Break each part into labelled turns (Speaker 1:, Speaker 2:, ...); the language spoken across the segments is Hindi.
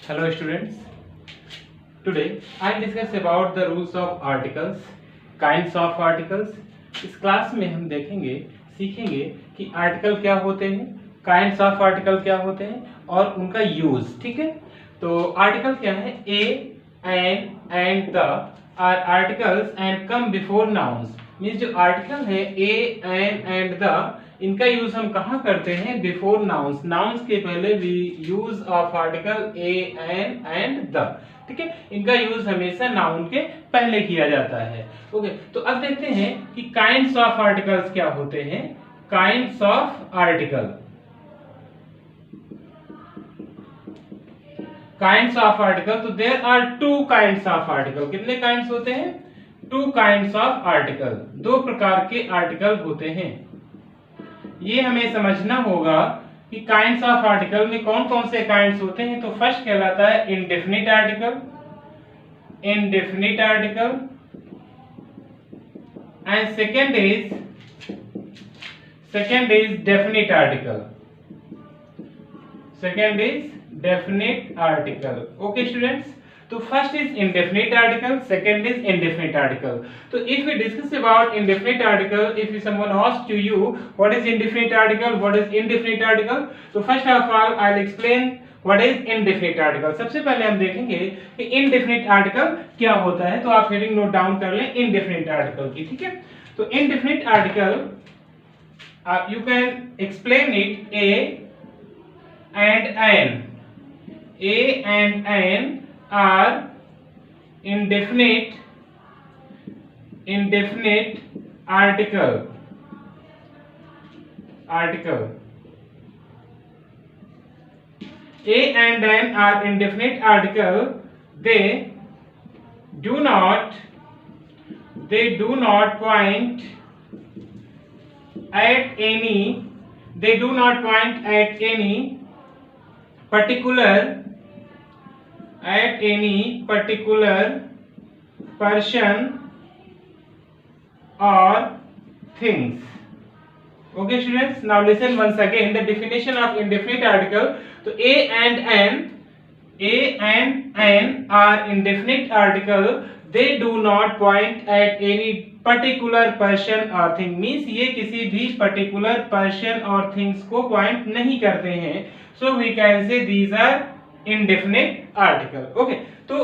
Speaker 1: Hello students. Today I discuss about the rules of articles, kinds of articles. इस क्लास में हम सीखेंगे कि आर्टिकल क्या होते हैं, काइंड्स ऑफ आर्टिकल क्या होते हैं और उनका यूज। ठीक है, तो आर्टिकल क्या है? A, an and the are articles and come before nouns. Means जो आर्टिकल है ए, एन एंड द, इनका यूज हम कहाँ करते हैं? Before nouns. नाउन्स के पहले we use of article a, an and the. ठीक है, इनका यूज हमेशा नाउन के पहले किया जाता है। ओके, तो अब देखते हैं कि काइंड्स ऑफ आर्टिकल्स क्या होते हैं। Kinds of article, kinds of article, तो there are two kinds of article. कितने काइंड्स होते हैं? टू काइंड्स ऑफ आर्टिकल, दो प्रकार के आर्टिकल होते हैं। ये हमें समझना होगा कि काइंड्स ऑफ आर्टिकल में कौन कौन से काइंड्स होते हैं। तो फर्स्ट कहलाता है indefinite article, indefinite article, and second is definite article, second is definite article. Okay students, तो first is indefinite article, second is indefinite article. So if we discuss about indefinite article, if someone asks to you what is indefinite article, what is indefinite article, so first of all I'll explain what is indefinite article. सबसे पहले हम देखेंगे कि indefinite article क्या होता है। तो आप हेडिंग नोट डाउन कर लें indefinite article की। ठीक है, तो indefinite article you can explain it a and an. A and an are indefinite article. A and an are indefinite article. They do not point at any particular person or things. Okay students, now listen once again the definition of indefinite article. So a and an are indefinite article. They do not point at any particular person or thing. Means ये किसी भी particular person or things को point नहीं करते हैं. So we can say these are indefinite article. Okay, तो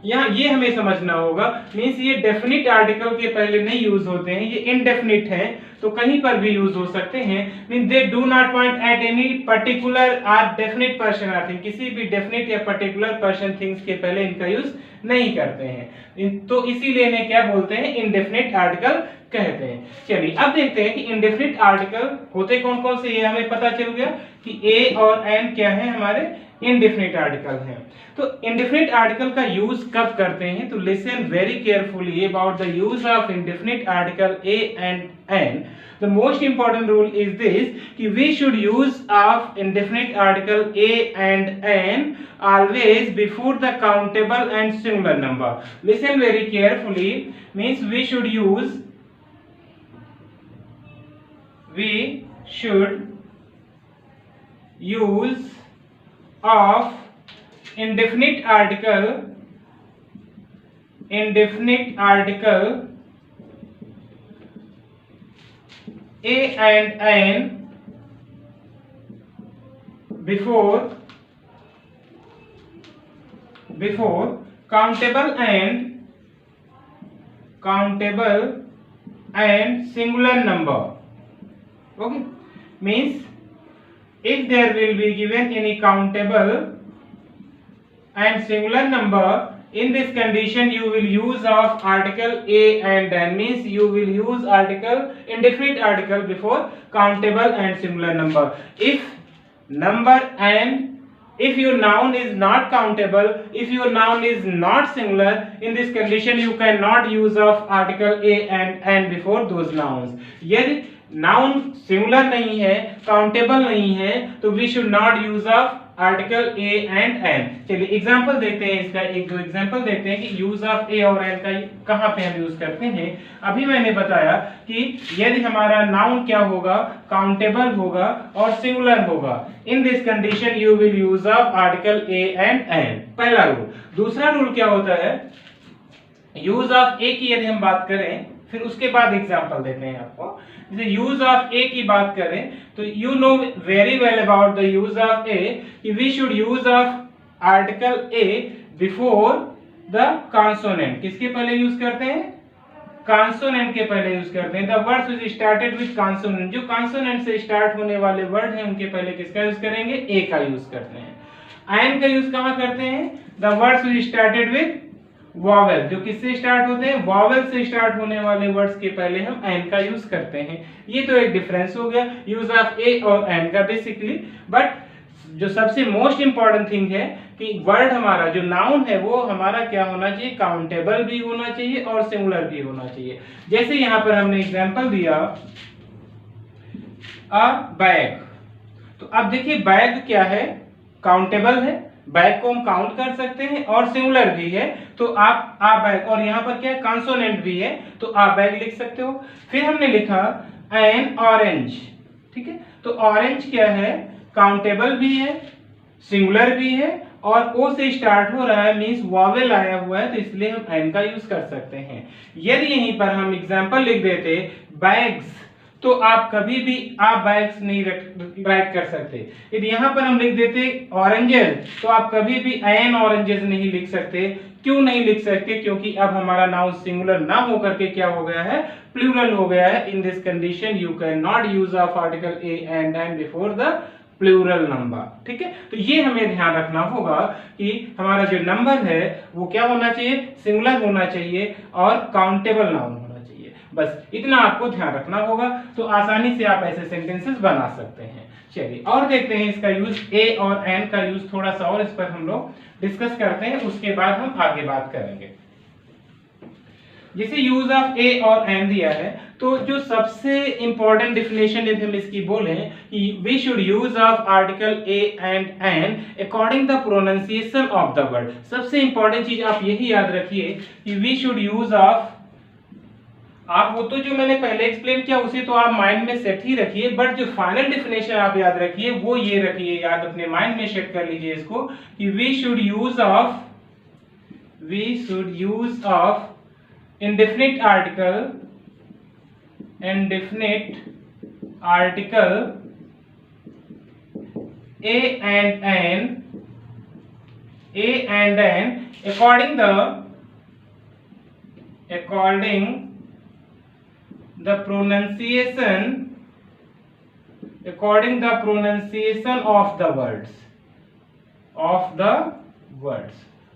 Speaker 1: यहाँ ये हमें समझना होगा। मीन्स ये डेफिनिट आर्टिकल के पहले नहीं यूज होते हैं, ये इनडेफिनिट हैं तो कहीं पर भी यूज हो सकते हैं। Means they do not point at any particular or definite person or thing. किसी भी डेफिनिट या पर्टिकुलर पर्सन थिंग्स के पहले इनका यूज नहीं करते हैं, तो इसीलिए इन्हें क्या बोलते हैं? इनडेफिनिट आर्टिकल कहते हैं। चलिए अब देखते हैं कि इनडेफिनिट आर्टिकल होते कौन कौन से। ये हमें पता चल गया कि ए और एन क्या है, हमारे इंडेफिनिट आर्टिकल हैं। तो इंडेफिनिट आर्टिकल का यूज कब करते हैं? तो listen very carefully about the use of indefinite article a and an. The most important rule is this कि we should use of indefinite article a and an always before the countable and singular number. Listen very carefully. Means we should use of indefinite article a and n before countable and singular number. Okay, means if there will be given any countable and singular number, in this condition you will use of article a and n. Means you will use article indefinite article before countable and singular number. If your noun is not countable, if your noun is not singular, in this condition you cannot use of article a and n before those nouns. यदि नाउन सिंगुलर नहीं है, काउंटेबल नहीं है, तो we should not use of article a and an. चलिए एग्जांपल देखते हैं इसका, एक दो एग्जांपल देखते हैं कि यूज ऑफ ए और एन का कहां पे हम यूज करते हैं। अभी मैंने बताया कि यदि हमारा नाउन क्या होगा, काउंटेबल होगा और सिंगुलर होगा, in this condition you will use of article a and an, पहला रूल। दूसरा रूल क्या होता है, यूज ऑफ ए की यदि हम बात करें, फिर उसके बाद एग्जांपल देते हैं आपको। जैसे यूज ऑफ ए की बात करें तो you know very well about the use of a कि we should use of article a before the consonant. किसके पहले यूज करते हैं, कॉन्सोनेंट के पहले यूज करते हैं। The words which started with consonant, जो कॉन्सोनेंट से स्टार्ट होने वाले वर्ड हैं उनके पहले किसका यूज करेंगे, ए का यूज करते हैं। एन का यूज कहां करते हैं, the words which started with vowel, जो किससे स्टार्ट होते हैं, वॉवेल से स्टार्ट होने वाले वर्ड्स के पहले हम एन का यूज करते हैं। ये तो एक डिफरेंस हो गया यूज ऑफ ए और एन का बेसिकली। बट जो सबसे मोस्ट इंपॉर्टेंट थिंग है कि वर्ड हमारा जो नाउन है वो हमारा क्या होना चाहिए, काउंटेबल भी होना चाहिए और सिंगुलर भी होना चाहिए। जैसे यहां पर हमने एग्जांपल दिया अ बैग, तो अब देखिए बैग क्या है, काउंटेबल है, बैग को हम काउंट कर सकते हैं और सिंगुलर भी है, तो आप आ बैग, और यहाँ पर क्या है, कॉन्सोनेंट भी है, तो आ बैग लिख सकते हो। फिर हमने लिखा एन ऑरेंज, ठीक है, तो ऑरेंज क्या है, काउंटेबल भी है, सिंगुलर भी है और ओ से स्टार्ट हो रहा है, मींस वॉवेल आया हुआ है, तो इसलिए हम एन का यूज कर सकते हैं। यदि यहीं पर हम एग्जांपल लिख देते बैग्स, तो आप कभी भी आप बैग्स नहीं राइट कर सकते। यदि यहाँ पर हम लिख देते ऑरेंजेस, तो आप कभी भी एन ऑरेंजेस नहीं लिख सकते। क्यों नहीं लिख सकते, क्योंकि अब हमारा नाउन सिंगुलर ना होकर के क्या हो गया है, प्लूरल हो गया है। In this condition you can not use of article a and an before the plural number, ठीक है। तो ये हमें ध्यान रखना होगा कि हमारा जो नंबर है वो क्या होना चाहिए, सिंगुलर होना चाहिए और काउंटेबल नाउन होना चाहिए। बस इतना आपको ध्यान रखना होगा, तो आसानी से आप ऐसे सेंटेंसेस बना सकते हैं। चलिए और देखते हैं इसका यूज, ए और एन का यूज थोड़ा सा और इस पर हम लोग डिस्कस करते हैं, उसके बाद हम आगे बात करेंगे। जैसे यूज ऑफ ए और एन दिया है, तो जो सबसे इंपॉर्टेंट डिफिनेशन यदि हम इसकी बोले कि we should use of article a and an according the pronunciation of the word. सबसे इंपॉर्टेंट चीज आप यही याद रखिए कि वी शुड यूज ऑफ, आप वो तो जो मैंने पहले एक्सप्लेन किया उसे तो आप माइंड में सेट ही रखिए, बट जो फाइनल डिफिनेशन आप याद रखिए वो ये रखिए, याद अपने माइंड में सेट कर लीजिए इसको कि we should use of indefinite article a and n according the pronunciation of the words।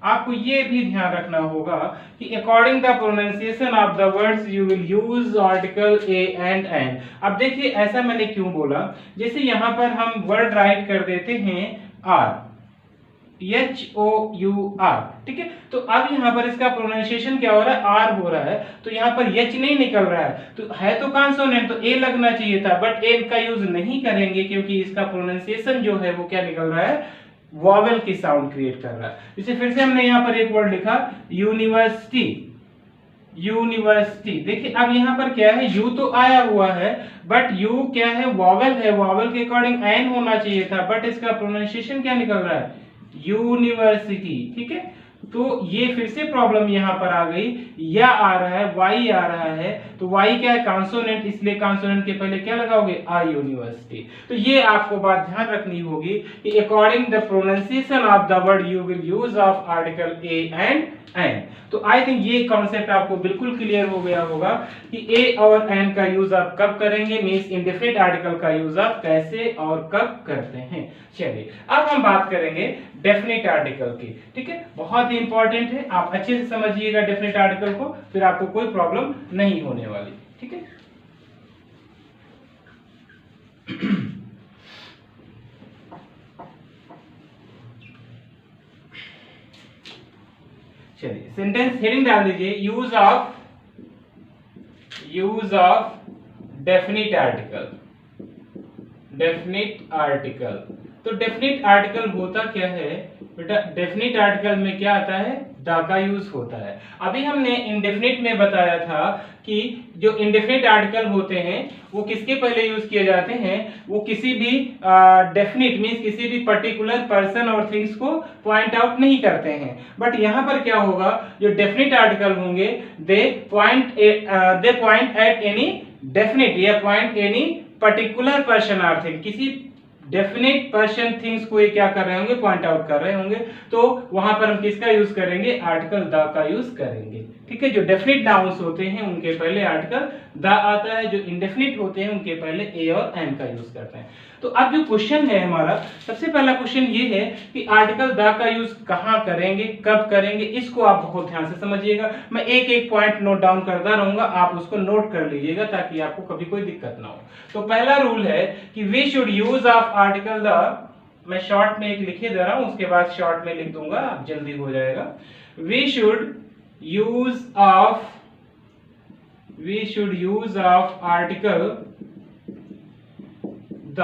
Speaker 1: आपको ये भी ध्यान रखना होगा कि according the pronunciation of the words you will use article a and an. अब देखिए ऐसा मैंने क्यों बोला, जैसे यहाँ पर हम वर्ड राइट कर देते हैं आर, HOUR, ठीक है, तो अब यहाँ पर इसका प्रोनाउंसिएशन क्या हो रहा है, आर हो रहा है, तो यहाँ पर एच नहीं निकल रहा है, तो है तो कॉन्सोनेंट, तो ए लगना चाहिए था, बट ए का यूज नहीं करेंगे क्योंकि इसका प्रोनाउंसिएशन जो है वो क्या निकल रहा है, वॉवेल की साउंड क्रिएट कर रहा है। इसे फिर से हमने यहाँ पर एक वर्ड लिखा यूनिवर्सिटी, देखिए अब यहाँ पर क्या है, यू तो आया हुआ है बट यू क्या है, वॉवेल है, वॉवेल के अकॉर्डिंग एन होना चाहिए था, बट इसका प्रोनाउंसिएशन क्या निकल रहा है, यूनिवर्सिटी, ठीक है। तो ये फिर से प्रॉब्लम यहाँ पर आ गई, या आ रहा है, वाई आ रहा है, तो वाई क्या है, कॉन्सोनेंट, इसलिए कॉन्सोनेंट के पहले क्या लगाओगे, आ यूनिवर्सिटी। तो ये आपको बात ध्यान रखनी होगी कि according the pronunciation of the word you will use of article a and an. तो आई थिंक ये कॉन्सेप्ट आपको बिल्कुल क्लियर हो गया होगा कि ए और एन का यूज आप कब करेंगे, मींस इंडेफिनिट आर्टिकल का यूज आप कैसे और कब करते हैं। चलिए अब हम बात करेंगे डेफिनिट आर्टिकल की, ठीक है, बहुत ही इंपॉर्टेंट है, आप अच्छे से समझिएगा डेफिनिट आर्टिकल को, फिर आपको कोई प्रॉब्लम नहीं होने वाली, ठीक है। चलिए सेंटेंस हेडिंग डाल दीजिए, यूज ऑफ डेफिनिट आर्टिकल। तो डेफिनेट आर्टिकल होता क्या है बेटा, डेफिनेट आर्टिकल में क्या आता है, द का यूज होता है। अभी हमने इंडेफिनिट में बताया था कि जो इंडेफिनिट आर्टिकल होते हैं वो किसके पहले यूज किए जाते हैं, वो किसी भी डेफिनिट मींस किसी भी पर्टिकुलर पर्सन और थिंग्स को पॉइंट आउट नहीं करते हैं। बट यहाँ पर क्या होगा, जो डेफिनिट आर्टिकल होंगे दे पॉइंट एट एनी डेफिनिट या पॉइंट एनी पर्टिकुलर पर्सन और थिंग, किसी डेफिनेट पर्सन थिंग्स को ये क्या कर रहे होंगे, पॉइंट आउट कर रहे होंगे। तो वहां पर हम किसका यूज करेंगे, आर्टिकल द का यूज करेंगे। ठीक है, जो डेफिनेट नाउन्स होते हैं उनके पहले आर्टिकल द आता है, जो इंडेफिनिट होते हैं उनके पहले ए और एन का यूज करते हैं। तो अब जो क्वेश्चन है हमारा, सबसे पहला क्वेश्चन ये है कि आर्टिकल द का यूज कहाँ करेंगे, कब करेंगे, इसको आप बहुत ध्यान से समझिएगा। मैं एक एक पॉइंट नोट डाउन करता रहूंगा, आप उसको नोट कर लीजिएगा ताकि आपको कभी कोई दिक्कत ना हो। तो पहला रूल है कि we should use of article the, मैं शॉर्ट में एक लिखे दे रहा हूं, उसके बाद शॉर्ट में लिख दूंगा, जल्दी हो जाएगा। We should use of article the.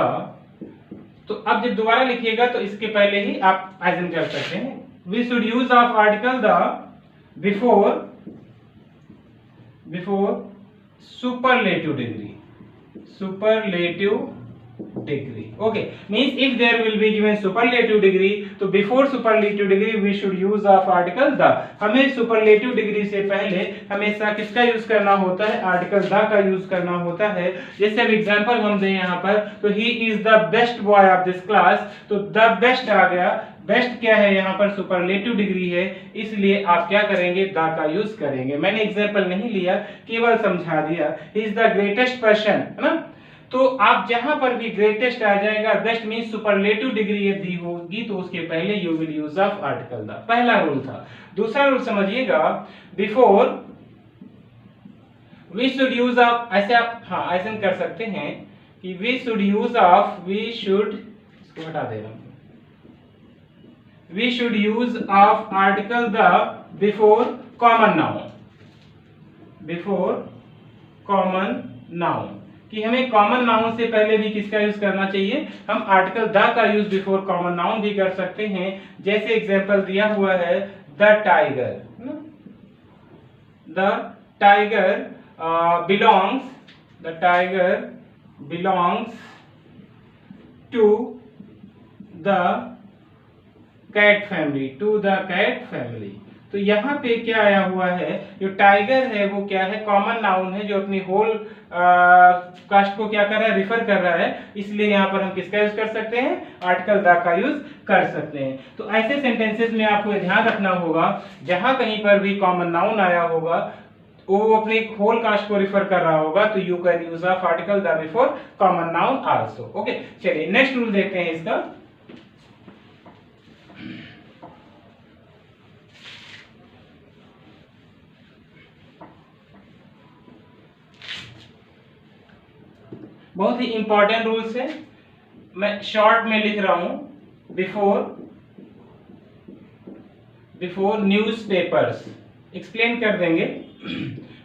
Speaker 1: तो अब जब दोबारा लिखिएगा तो इसके पहले ही आप एज्यूम कर सकते हैं, we should use of article the before superlative degree. Okay, means if there will be given superlative degree, तो before superlative degree we should use of article the। हमें superlative degree से पहले हमेशा किसका यूज करना होता है, आर्टिकल द का यूज करना होता है। जैसे अब एग्जांपल हम दें यहाँ पर, तो he is the best boy of this class, तो the best आ गया, बेस्ट क्या है यहाँ पर, सुपरलेटिव डिग्री है, इसलिए आप क्या करेंगे, द का यूज करेंगे। मैंने एग्जांपल नहीं लिया, केवल समझा दिया। He is the greatest person, है ना। तो आप जहां पर भी ग्रेटेस्ट आ जाएगा, बेस्ट मींस सुपरलेटिव डिग्री यदि होगी तो उसके पहले you will use of article the, पहला रूल था। दूसरा रूल समझिएगा, before we should use of, ऐसे आप हाँ ऐसे कर सकते हैं कि वी शुड इसको हटा दे रहा हूं, we should use of article the before common noun, कि हमें कॉमन नाउन से पहले भी किसका यूज करना चाहिए, हम आर्टिकल द का यूज बिफोर कॉमन नाउन भी कर सकते हैं। जैसे एग्जांपल दिया हुआ है, the tiger belongs to the cat family. तो यहाँ पे क्या आया हुआ है, जो टाइगर है वो क्या है, कॉमन नाउन है, जो अपनी होल कास्ट को क्या कर रहा है, रिफर कर रहा है, इसलिए यहाँ पर हम किसका यूज कर सकते हैं, आर्टिकल द का यूज कर सकते हैं। तो ऐसे सेंटेंसेस में आपको ध्यान रखना होगा, जहां कहीं पर भी कॉमन नाउन आया होगा वो अपने होल कास्ट को रिफर कर रहा होगा, तो you can use of article the before common noun also. Okay, चलिए नेक्स्ट रूल देखते हैं इसका। बहुत ही इंपॉर्टेंट रूल्स है, मैं शॉर्ट में लिख रहा हूं, बिफोर न्यूज़पेपर्स, एक्सप्लेन कर देंगे।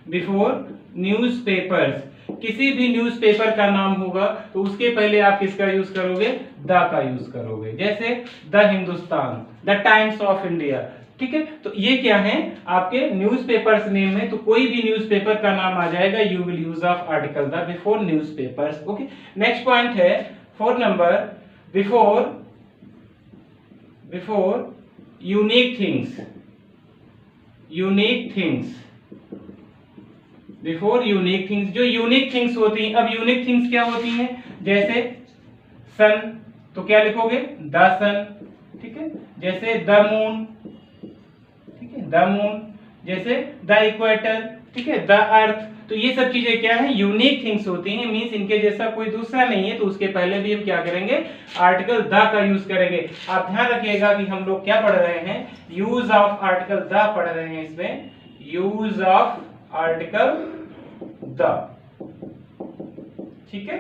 Speaker 1: बिफोर न्यूज़पेपर्स, किसी भी न्यूज़पेपर का नाम होगा तो उसके पहले आप किसका यूज करोगे, द का यूज करोगे। जैसे the Hindustan, the times of India, ठीक है। तो ये क्या है, आपके न्यूज़पेपर्स नेम है, तो कोई भी न्यूज़पेपर का नाम आ जाएगा, you will use of article the before newspapers. Okay, next point है 4 number, before unique things, before unique things, जो यूनिक थिंग्स होती हैं। अब यूनिक थिंग्स क्या होती हैं, जैसे सन, तो क्या लिखोगे, द सन, ठीक है। जैसे द मून, ठीक है, द मून। जैसे द इक्वेटर, ठीक है, द अर्थ। तो ये सब चीजें क्या है, यूनिक थिंग्स होती हैं, मींस इनके जैसा कोई दूसरा नहीं है, तो उसके पहले भी हम क्या करेंगे, आर्टिकल द का यूज करेंगे। आप ध्यान रखिएगा कि हम लोग क्या पढ़ रहे हैं, यूज ऑफ आर्टिकल द पढ़ रहे हैं, इसमें यूज ऑफ आर्टिकल द, ठीक है।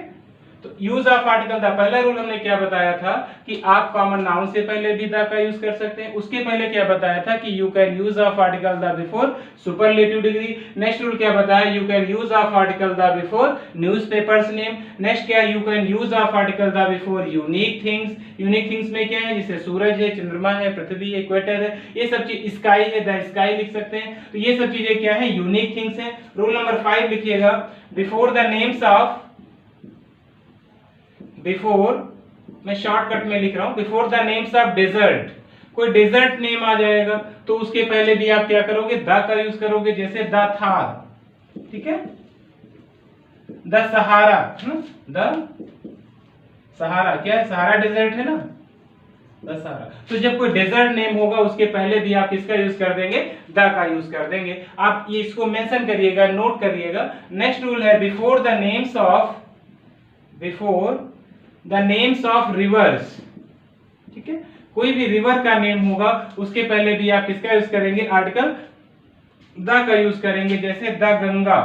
Speaker 1: तो तो यूज ऑफ आर्टिकल द, पहला रूल हमने क्या बताया था कि आप कॉमन नाउन से पहले भी द का यूज कर सकते हैं। उसके पहले क्या बताया था कि you can use of article the before superlative degree. Next rule क्या बताया, you can use of article the before newspapers name. Next क्या, you can use of article the before unique things. Unique things में क्या है, जैसे सूरज है, चंद्रमा है, पृथ्वी, इक्वेटर है, ये सब चीज, स्काई है, द स्काई लिख सकते हैं। तो ये सब चीजें क्या है, यूनिक थिंग्स हैं। रूल नंबर 5 लिखिएगा, before the names of, before, मैं शॉर्टकट में लिख रहा हूं, before the names of desert, कोई डेजर्ट नेम आ जाएगा तो उसके पहले भी आप क्या करोगे, द का यूज करोगे, जैसे द थार, ठीक है, द सहारा, द सहारा क्या है, सहारा डेजर्ट है ना, द सहारा। तो जब कोई डेजर्ट नेम होगा उसके पहले भी आप इसका यूज कर देंगे, द का यूज कर देंगे। आप ये इसको मेंशन करिएगा, नोट करिएगा। नेक्स्ट रूल है, before the names of, before the names of reverse, ठीक है, कोई भी रिवर का नेम होगा उसके पहले भी आप किसका यूज करेंगे, आर्टिकल द का यूज करेंगे, जैसे द गंगा,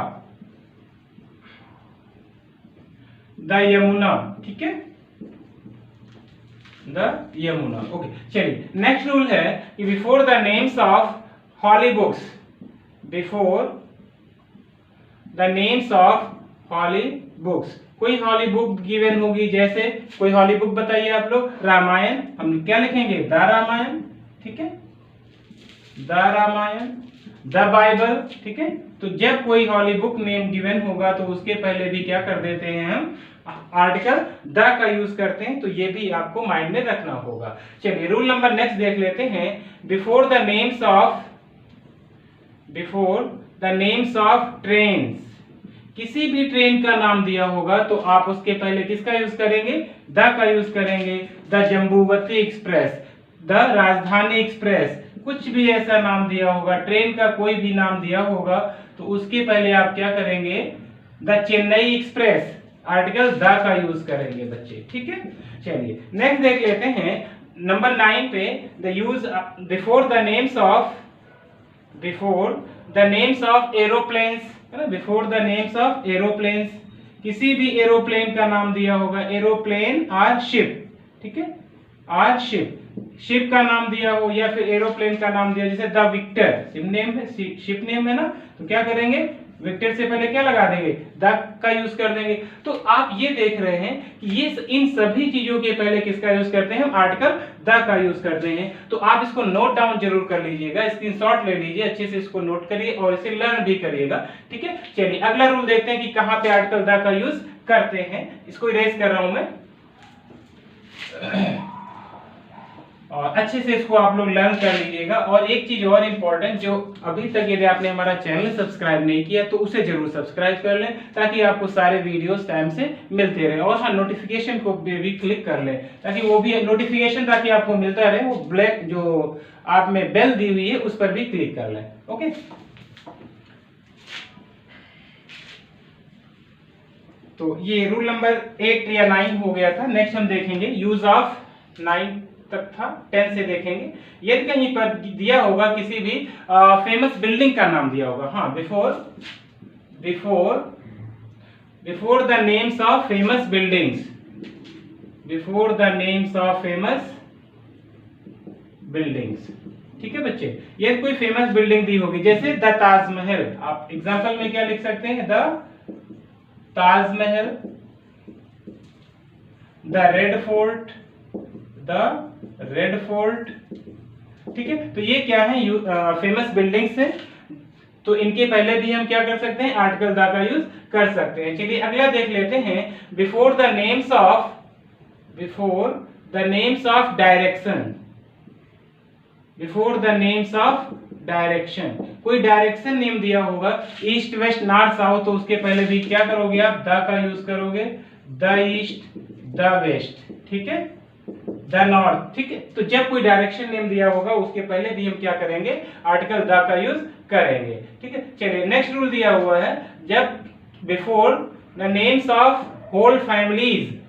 Speaker 1: द यमुना, ठीक है, द यमुना। ओके, चलिए नेक्स्ट रूल है कि before the names of holy books, before the names of holy books, कोई हॉली बुक गिवन होगी, जैसे कोई हॉली बुक बताइए आप लोग, रामायण, हम क्या लिखेंगे, द रामायण, ठीक है, द रामायण, द बाइबल, ठीक है। तो जब कोई हॉली बुक नेम गिवन होगा तो उसके पहले भी क्या कर देते हैं हम, आर्टिकल द का यूज करते हैं। तो ये भी आपको माइंड में रखना होगा। चलिए रूल नंबर नेक्स्ट देख लेते हैं, before the names of, before the names of trains, किसी भी ट्रेन का नाम दिया होगा तो आप उसके पहले किसका यूज करेंगे, द का यूज करेंगे। द जम्बूवती एक्सप्रेस, द राजधानी एक्सप्रेस, कुछ भी ऐसा नाम दिया होगा, ट्रेन का कोई भी नाम दिया होगा तो उसके पहले आप क्या करेंगे, the Chennai express, article the का यूज करेंगे बच्चे, ठीक है। चलिए नेक्स्ट देख लेते हैं नंबर 9 पे, the use before the names of, before the names of aeroplanes, है ना, before the names of aeroplanes, किसी भी एरोप्लेन का नाम दिया होगा, एरोप्लेन और शिप, ठीक है, और शिप, शिप का नाम दिया हो या फिर एरोप्लेन का नाम दिया, जैसे द विक्टर, शिप नेम है, शिप नेम है ना, तो क्या करेंगे, विक्टर से पहले क्या लगा देंगे, द का यूज कर देंगे। तो आप ये देख रहे हैं कि ये इन सभी चीजों के पहले किसका यूज करते हैं, हम आर्टिकल द का यूज करते हैं। तो आप इसको नोट डाउन जरूर कर लीजिएगा, स्क्रीनशॉट ले लीजिए, अच्छे से इसको नोट करिए और इसे लर्न भी करिएगा, ठीक है। चलिए अगला रूल देखते हैं कि कहां पे आर्टिकल द का यूज करते हैं। इसको इरेज कर रहा हूं मैं, और अच्छे से इसको आप लोग लर्न कर लीजिएगा। और एक चीज और इम्पोर्टेंट, जो अभी तक यदि आपने हमारा चैनल सब्सक्राइब नहीं किया तो उसे जरूर सब्सक्राइब कर लें, ताकि आपको सारे वीडियोस टाइम से मिलते रहे। और हाँ, नोटिफिकेशन को भी क्लिक कर लें, ताकि वो भी नोटिफिकेशन ताकि आपको मिलता रहे, वो ब्लैक जो आप में बेल दी हुई है उस पर भी क्लिक कर लें। ओके, तो ये रूल नंबर 8 या 9 हो गया था। नेक्स्ट हम देखेंगे यूज ऑफ, 9 तक था, 10 से देखेंगे। यदि कहीं पर दिया होगा किसी भी फेमस बिल्डिंग का नाम दिया होगा, हाँ, before the names of famous buildings, before the names of famous buildings, ठीक है बच्चे। यदि कोई फेमस बिल्डिंग दी होगी, जैसे द ताजमहल, आप एग्जांपल में क्या लिख सकते हैं, the Taj Mahal, the red fort, the red fort, ठीक है। तो ये क्या है, फेमस बिल्डिंग्स है, तो इनके पहले भी हम क्या कर सकते हैं, आर्टिकल द का यूज कर सकते हैं। चलिए अगला देख लेते हैं, before the names of, before the names of direction, before the names of direction, कोई डायरेक्शन नेम दिया होगा, ईस्ट वेस्ट नॉर्थ साउथ, तो उसके पहले भी क्या करोगे आप, द का यूज करोगे, द ईस्ट, द वेस्ट, ठीक है, द नॉर्थ, ठीक है। तो जब कोई डायरेक्शन नेम दिया होगा उसके पहले भी हम क्या करेंगे, आर्टिकल द का यूज करेंगे, ठीक है। चलिए नेक्स्ट रूल दिया हुआ है, जब before the names of whole families,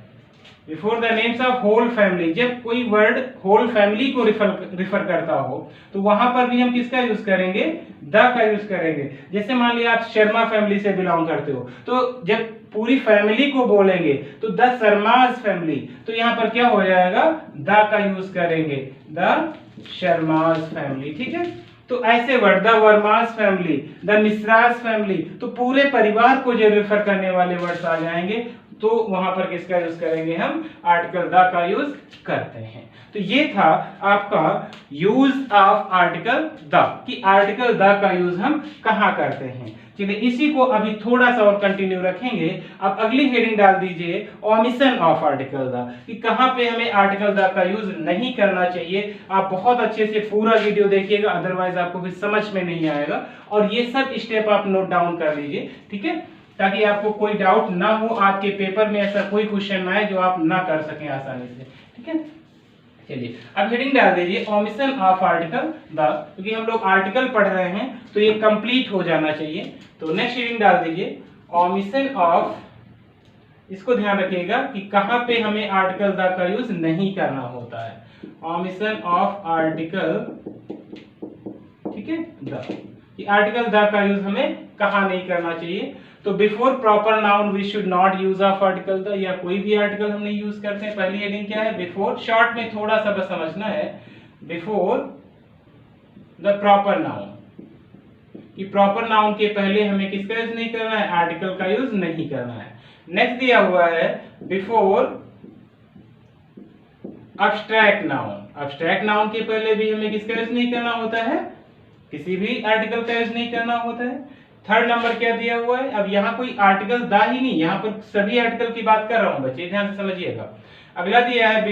Speaker 1: before the names of whole family, जब कोई वर्ड होल फैमिली को रिफर करता हो तो वहां पर भी हम किसका यूज करेंगे, द का यूज करेंगे। जैसे मान लिया आप शर्मा फैमिली से बिलोंग करते हो, तो जब पूरी फैमिली को बोलेंगे तो द शर्माज फैमिली, तो यहाँ पर क्या हो जाएगा, द का यूज करेंगे, द शर्माज फैमिली। ठीक है, तो ऐसे word the Vermas family, the Mishras family, तो पूरे परिवार को जो रेफर करने वाले वर्ड्स आ जाएंगे तो वहां पर किसका यूज करेंगे, हम आर्टिकल द का यूज करते हैं। तो ये था आपका यूज ऑफ आर्टिकल द, कि आर्टिकल द का यूज हम कहाँ करते हैं। चलिए इसी को अभी थोड़ा सा और कंटिन्यू रखेंगे। अब अगली हेडिंग डाल दीजिए ओमिशन ऑफ आर्टिकल द, कि कहाँ पे हमें आर्टिकल द का यूज नहीं करना चाहिए। आप बहुत अच्छे से पूरा वीडियो देखिएगा, अदरवाइज आपको फिर समझ में नहीं आएगा। और ये सब स्टेप आप नोट डाउन कर लीजिए, ठीक है, ताकि आपको कोई डाउट ना हो, आपके पेपर में ऐसा कोई क्वेश्चन ना आए जो आप ना कर सकें आसानी से। ठीक है, चलिए अब हेडिंग डाल दीजिए ओमिशन ऑफ आर्टिकल द, क्योंकि हम लोग आर्टिकल पढ़ रहे हैं तो ये कंप्लीट हो जाना चाहिए। तो नेक्स्ट हेडिंग डाल दीजिए ओमिशन ऑफ, इसको ध्यान रखिएगा कि कहां पे हमें आर्टिकल द का यूज नहीं करना होता है। ओमिशन ऑफ आर्टिकल, ठीक है, द, कि आर्टिकल द का यूज हमें कहां नहीं करना चाहिए। तो before proper noun we should not use of article the, या कोई भी आर्टिकल हम नहीं यूज करते हैं। पहली हेडिंग क्या है, बिफोर, शॉर्ट में थोड़ा सा बस समझना है, बिफोर द प्रॉपर नाउन, कि प्रॉपर नाउन के पहले हमें किसका यूज नहीं करना है, आर्टिकल का यूज नहीं करना है। नेक्स्ट दिया हुआ है before abstract noun, abstract noun के पहले भी हमें किसका यूज नहीं करना होता है, किसी भी आर्टिकल का यूज नहीं करना होता है। थर्ड नंबर क्या दिया हुआ है, अब यहाँ कोई आर्टिकल द ही नहीं, यहाँ पर सभी आर्टिकल की बात कर रहा हूं बच्चे, ध्यान से समझिएगा। अगला दिया है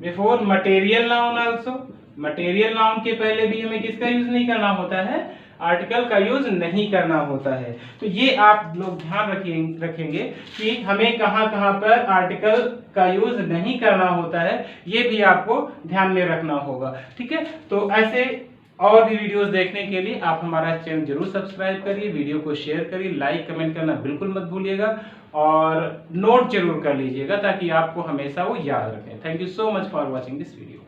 Speaker 1: before material noun also, material noun के पहले भी हमें किसका यूज नहीं करना होता है, आर्टिकल का यूज नहीं करना होता है। तो ये आप लोग ध्यान रखेंगे कि हमें कहां कहां पर आर्टिकल का यूज नहीं करना होता है, ये भी आपको ध्यान में रखना होगा। ठीक है, तो ऐसे और भी वीडियोस देखने के लिए आप हमारा चैनल जरूर सब्सक्राइब करिए, वीडियो को शेयर करिए, लाइक कमेंट करना बिल्कुल मत भूलिएगा और नोट जरूर कर लीजिएगा ताकि आपको हमेशा वो याद रखें। Thank you so much for watching this video.